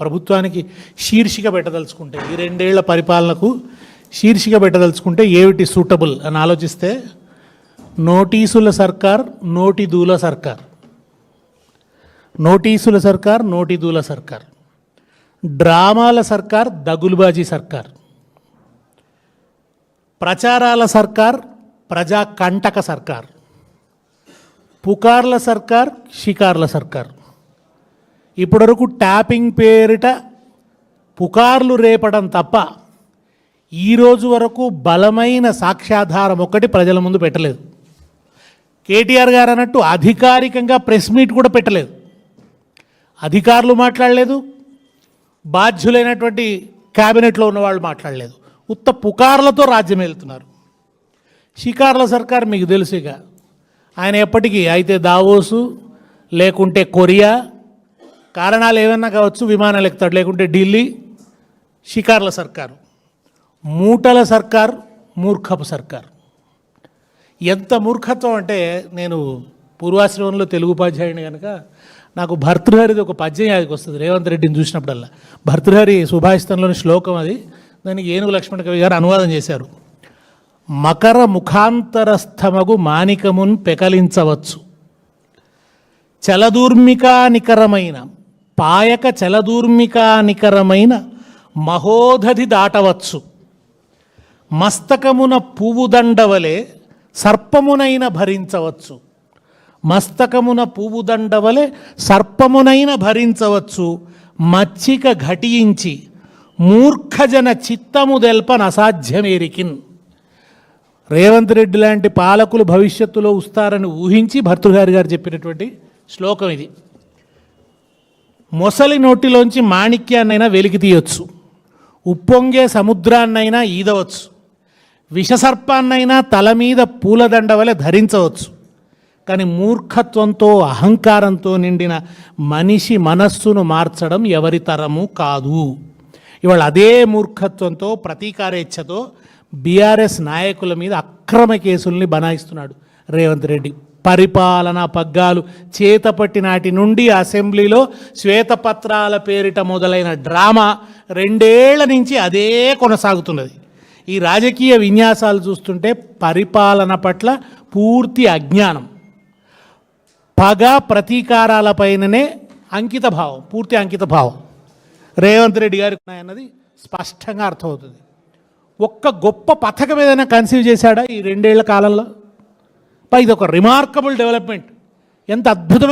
ప్రభుత్వానికి శీర్షిక పెట్టదలుచుకుంటే ఈ రెండేళ్ల పరిపాలనకు శీర్షిక పెట్టదలుచుకుంటే ఏమిటి సూటబుల్ అని ఆలోచిస్తే నోటీసుల సర్కార్, నోటి దూల సర్కార్. నోటీసుల సర్కార్, నోటి దూల సర్కార్. డ్రామాల సర్కార్, దగులుబాజీ సర్కార్. ప్రచారాల సర్కార్, ప్రజా కంటక సర్కార్. పుకార్ల సర్కార్, షికార్ల సర్కార్. ఇప్పటివరకు ట్యాపింగ్ పేరిట పుకార్లు రేపడం తప్ప ఈరోజు వరకు బలమైన సాక్ష్యాధారం ఒకటి ప్రజల ముందు పెట్టలేదు. కేటీఆర్ గారు అన్నట్టు అధికారికంగా ప్రెస్ మీట్ కూడా పెట్టలేదు. అధికారులు మాట్లాడలేదు, బాధ్యులైనటువంటి క్యాబినెట్లో ఉన్నవాళ్ళు మాట్లాడలేదు. ఉత్త పుకార్లతో రాజ్యం వెళ్తున్నారు. షికార్ల సర్కార్ మీకు తెలుసుగా, ఆయన ఎప్పటికీ అయితే దావోసు లేకుంటే కొరియా, కారణాలు ఏమన్నా కావచ్చు, విమానాలు ఎక్కుతాడు, లేకుంటే ఢిల్లీ. షికార్ల సర్కారు, మూటల సర్కార్, మూర్ఖపు సర్కార్. ఎంత మూర్ఖత్వం అంటే, నేను పూర్వాశ్రమంలో తెలుగు ఉపాధ్యాయుని కనుక నాకు భర్తృహరిది ఒక పద్యం యాదికి వస్తుంది రేవంత్ రెడ్డిని చూసినప్పుడల్లా. భర్తృహరి సుభాషితంలోని శ్లోకం అది. దానికి ఏనుగు లక్ష్మణ కవి గారు అనువాదం చేశారు. మకర ముఖాంతరస్థమగు మాణికమున్ పెకలించవచ్చు, చలదూర్మికానికరమైన పాయక చలదూర్మికానికరమైన మహోదధి దాటవచ్చు, మస్తకమున పువ్వు దండవలే సర్పమునైన భరించవచ్చు. మస్తకమున పువ్వు దండవలే సర్పమునైన భరించవచ్చు, మచ్చిక ఘటించి మూర్ఖజన చిత్తము దెల్పన అసాధ్యమేరికిన్. రేవంత్ రెడ్డి లాంటి పాలకులు భవిష్యత్తులో వస్తారని ఊహించి భర్తృహరి గారు చెప్పినటువంటి శ్లోకం ఇది. మొసలి నోటిలోంచి మాణిక్యాన్నైనా వెలికి తీయవచ్చు, ఉప్పొంగే సముద్రాన్నైనా ఈదవచ్చు, విషసర్పాన్నైనా తల మీద పూలదండ వలె ధరించవచ్చు. కానీ మూర్ఖత్వంతో అహంకారంతో నిండిన మనిషి మనస్సును మార్చడం ఎవరి తరము కాదు. ఇవాళ అదే మూర్ఖత్వంతో, ప్రతీకారేచ్ఛతో బీఆర్ఎస్ నాయకుల మీద అక్రమ కేసుల్ని బనాయిస్తున్నాడు రేవంత్ రెడ్డి. పరిపాలనా పగ్గాలు చేతపట్టి నాటి నుండి అసెంబ్లీలో శ్వేతపత్రాల పేరిట మొదలైన డ్రామా 2 ఏళ్ల నుంచి అదే కొనసాగుతున్నది. ఈ రాజకీయ విన్యాసాలు చూస్తుంటే పరిపాలన పట్ల పూర్తి అజ్ఞానం, పగ, ప్రతీకారాలపైననే అంకిత భావం, పూర్తి అంకిత భావం రేవంత్ రెడ్డి గారికి ఉన్నాయన్నది స్పష్టంగా అర్థమవుతుంది. ఒక్క గొప్ప పథకం ఏదైనా కన్సీవ్ చేశాడా ఈ 2 ఏళ్ల కాలంలో? ఇది ఒక రిమార్కబుల్ డెవలప్మెంట్. ఎంత అద్భుతమైన